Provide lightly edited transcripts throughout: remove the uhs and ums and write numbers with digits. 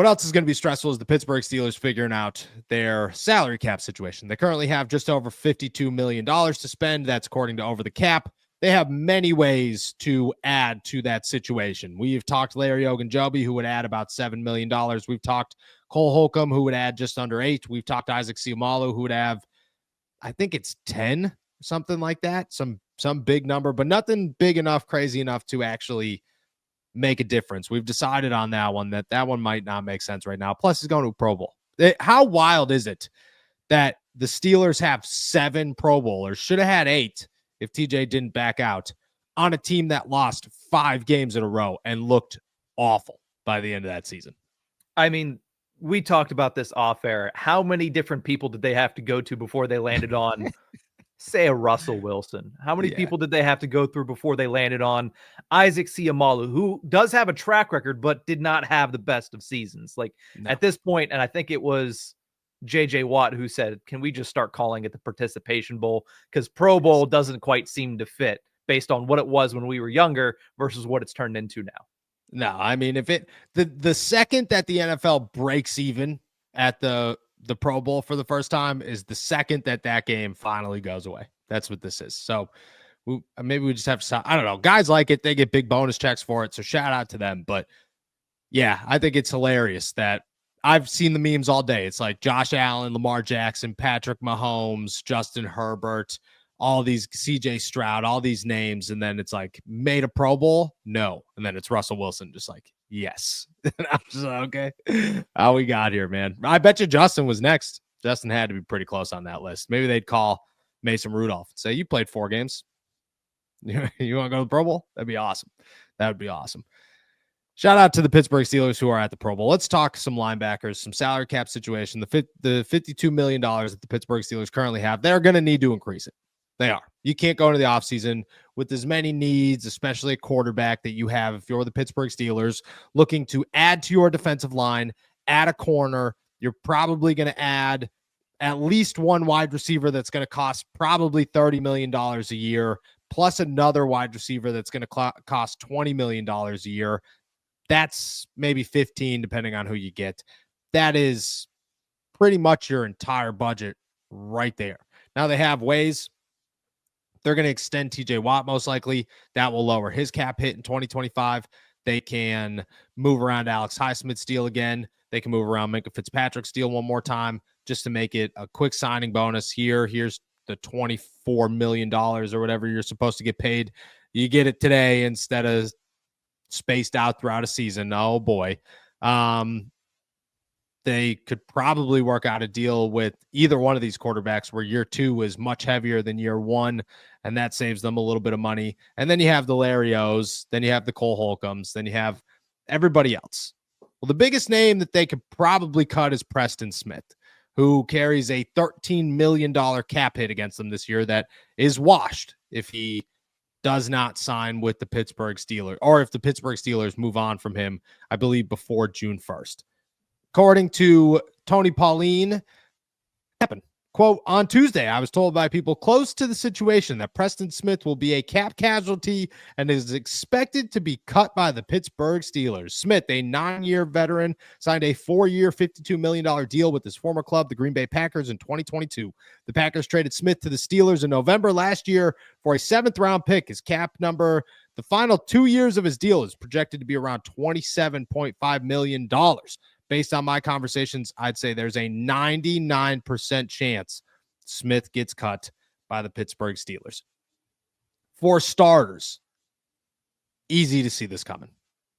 What else is going to be stressful is the Pittsburgh Steelers figuring out their salary cap situation. They currently have just over $52 million to spend. That's according to Over the Cap. They have many ways to add to that situation. We've talked Larry Ogunjobi, who would add about $7 million. We've talked Cole Holcomb, who would add just under 8. We've talked Isaac Seumalo, who would have, I think it's 10, something like that. Some big number, but nothing big enough, crazy enough to actually make a difference. We've decided on that one, that one might not make sense right now. Plus, he's going to a Pro Bowl. How wild is it that the Steelers have 7 Pro Bowlers, should have had 8 if TJ didn't back out, on a team that lost 5 games in a row and looked awful by the end of that season? I mean, we talked about this off air. How many different people did they have to go to before they landed on, say, a Russell Wilson? How many people did they have to go through before they landed on Isaac Seumalo, who does have a track record, but did not have the best of seasons? At this point, and I think it was JJ Watt who said, can we just start calling it the Participation Bowl? Because Pro Bowl doesn't quite seem to fit based on what it was when we were younger versus what it's turned into now. No, I mean, if the second that the NFL breaks even at the Pro Bowl for the first time is the second that game finally goes away. That's what this is. So maybe we just have to, I don't know. Guys like it. They get big bonus checks for it. So shout out to them. But yeah, I think it's hilarious that I've seen the memes all day. It's like Josh Allen, Lamar Jackson, Patrick Mahomes, Justin Herbert, all these CJ Stroud, all these names. And then it's like, made a Pro Bowl? No. And then it's Russell Wilson, just like, yes. And I'm just like, okay, how we got here, man. I bet you Justin was next. Justin had to be pretty close on that list. Maybe they'd call Mason Rudolph and say, you played 4 games. You want to go to the Pro Bowl? That'd be awesome. That would be awesome. Shout out to the Pittsburgh Steelers who are at the Pro Bowl. Let's talk some linebackers, some salary cap situation. The $52 million that the Pittsburgh Steelers currently have, they're going to need to increase it. They are. You can't go into the offseason with as many needs, especially a quarterback that you have if you're the Pittsburgh Steelers looking to add to your defensive line, add a corner. You're probably going to add at least one wide receiver that's going to cost probably $30 million a year, plus another wide receiver that's going to cost $20 million a year. That's maybe 15, depending on who you get. That is pretty much your entire budget right there. Now they have ways. They're going to extend TJ Watt most likely. That will lower his cap hit in 2025. They can move around Alex Highsmith's deal again. They can move around Minkah Fitzpatrick's deal one more time just to make it a quick signing bonus here. Here's the $24 million or whatever you're supposed to get paid. You get it today instead of spaced out throughout a season. Oh boy. They could probably work out a deal with either one of these quarterbacks where year 2 is much heavier than year 1, and that saves them a little bit of money. And then you have the Larry O's, then you have the Cole Holcombs, then you have everybody else. Well, the biggest name that they could probably cut is Preston Smith, who carries a $13 million cap hit against them this year that is washed if he does not sign with the Pittsburgh Steelers, or if the Pittsburgh Steelers move on from him, I believe before June 1st. According to Tony Pauline, happened. Quote, on Tuesday, I was told by people close to the situation that Preston Smith will be a cap casualty and is expected to be cut by the Pittsburgh Steelers. Smith, a 9-year veteran, signed a 4-year, $52 million deal with his former club, the Green Bay Packers, in 2022. The Packers traded Smith to the Steelers in November last year for a 7th-round pick. His cap number, the final 2 years of his deal, is projected to be around $27.5 million. Based on my conversations, I'd say there's a 99% chance Smith gets cut by the Pittsburgh Steelers. For starters, easy to see this coming.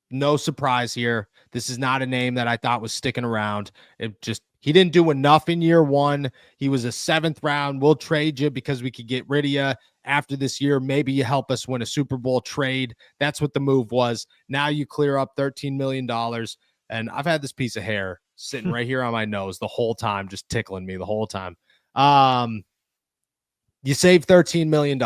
No surprise here. This is not a name that I thought was sticking around. He didn't do enough in year 1. He was a 7th round. We'll trade you because we could get rid of you after this year. Maybe you help us win a Super Bowl trade. That's what the move was. Now you clear up $13 million. And I've had this piece of hair sitting right here on my nose the whole time, just tickling me the whole time. You save $13 million.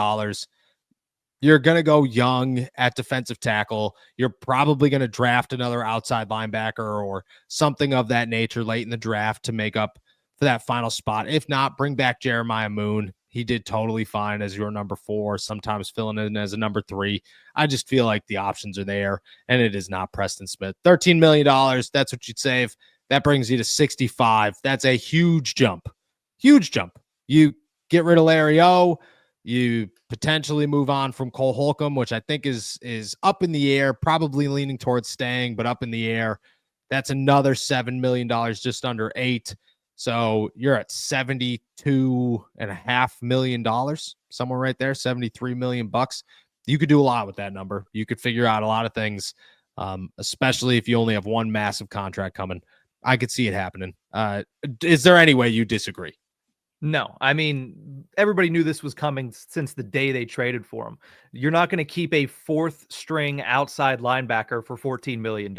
You're going to go young at defensive tackle. You're probably going to draft another outside linebacker or something of that nature late in the draft to make up for that final spot. If not, bring back Jeremiah Moon. He did totally fine as your number 4, sometimes filling in as a number 3. I just feel like the options are there, and it is not Preston Smith. $13 million, that's what you'd save. That brings you to 65. That's a huge jump. Huge jump. You get rid of Larry O. You potentially move on from Cole Holcomb, which I think is up in the air, probably leaning towards staying, but up in the air. That's another $7 million, just under 8. So you're at $72.5 million, somewhere right there, 73 million bucks. You could do a lot with that number. You could figure out a lot of things, especially if you only have one massive contract coming. I could see it happening. Is there any way you disagree? No, I mean, everybody knew this was coming since the day they traded for him. You're not going to keep a 4th string outside linebacker for $14 million.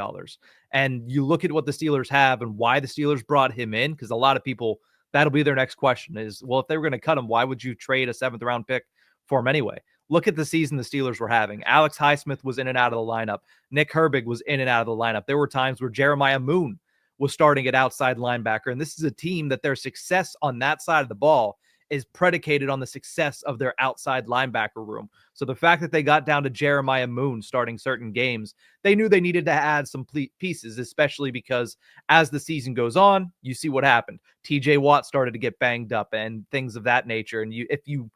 And you look at what the Steelers have and why the Steelers brought him in, because a lot of people, that'll be their next question is, well, if they were going to cut him, why would you trade a 7th round pick for him anyway? Look at the season the Steelers were having. Alex Highsmith was in and out of the lineup. Nick Herbig was in and out of the lineup. There were times where Jeremiah Moon was starting at outside linebacker. And this is a team that their success on that side of the ball is predicated on the success of their outside linebacker room. So the fact that they got down to Jeremiah Moon starting certain games, they knew they needed to add some pieces, especially because as the season goes on, you see what happened. TJ Watt started to get banged up and things of that nature. And if you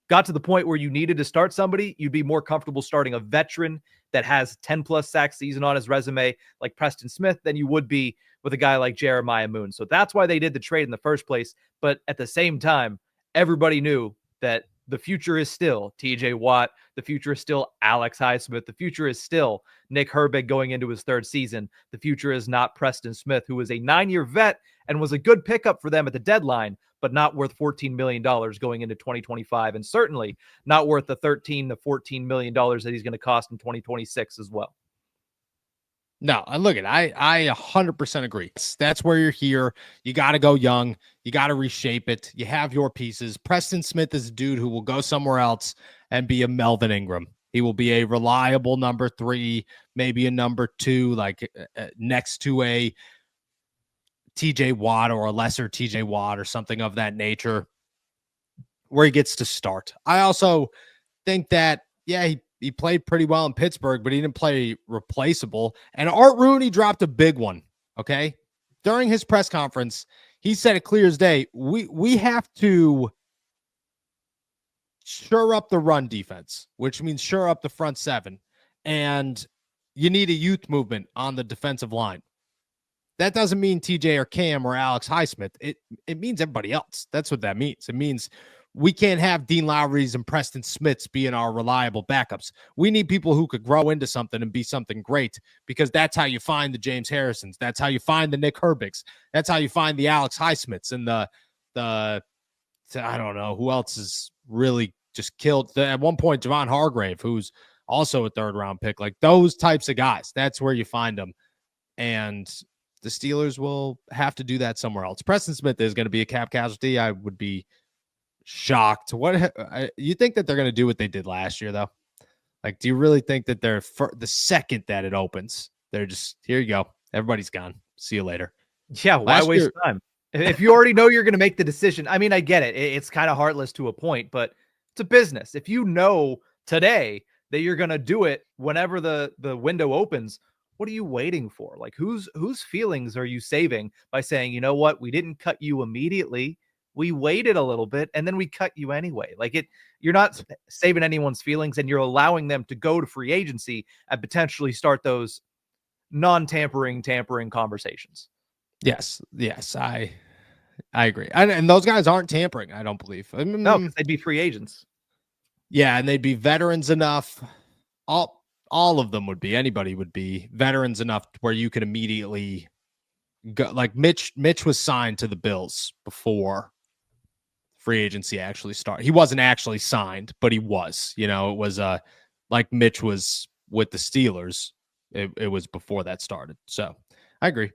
got to the point where you needed to start somebody, you'd be more comfortable starting a veteran that has 10+ sack season on his resume like Preston Smith than you would be with a guy like Jeremiah Moon. So that's why they did the trade in the first place. But at the same time, everybody knew that the future is still TJ Watt. The future is still Alex Highsmith. The future is still Nick Herbig going into his 3rd season. The future is not Preston Smith, who is a 9-year vet and was a good pickup for them at the deadline, but not worth $14 million going into 2025, and certainly not worth the $13 to $14 million that he's going to cost in 2026 as well. No, look at I 100% agree. That's where you're here. You got to go young. You got to reshape it. You have your pieces. Preston Smith is a dude who will go somewhere else and be a Melvin Ingram. He will be a reliable number 3, maybe a number 2, like next to a TJ Watt or a lesser TJ Watt or something of that nature, where he gets to start. I also think that, yeah, he played pretty well in Pittsburgh, but he didn't play replaceable. And Art Rooney dropped a big one, okay? During his press conference, he said it clear as day, we have to shore up the run defense, which means shore up the front 7. And you need a youth movement on the defensive line. That doesn't mean TJ or Cam or Alex Highsmith. It means everybody else. That's what that means. It means we can't have Dean Lowry's and Preston Smiths being our reliable backups. We need people who could grow into something and be something great, because that's how you find the James Harrisons. That's how you find the Nick Herbigs. That's how you find the Alex Highsmiths and the I don't know who else is really just killed. At one point, Javon Hargrave, who's also a 3rd round pick, like those types of guys. That's where you find them. And the Steelers will have to do that somewhere else. Preston Smith is going to be a cap casualty. I would be shocked. What you think that they're going to do what they did last year, though? Like, do you really think that they're the second that it opens, they're just, here you go, everybody's gone, see you later? Yeah, why waste time if you already know you're going to make the decision? I mean, I get it. It's kind of heartless to a point, but it's a business. If you know today that you're going to do it whenever the window opens, what are you waiting for? Like, whose feelings are you saving by saying, you know what, we didn't cut you immediately, we waited a little bit and then we cut you anyway? Like, you're not saving anyone's feelings, and you're allowing them to go to free agency and potentially start those tampering conversations. Yes, I agree. And those guys aren't tampering, I don't believe. No, because they'd be free agents. Yeah, and they'd be veterans enough. All of them would be. Anybody would be veterans enough where you could immediately go. Like Mitch was signed to the Bills before free agency actually started. He wasn't actually signed, but he was. You know, it was like Mitch was with the Steelers. It was before that started. So I agree.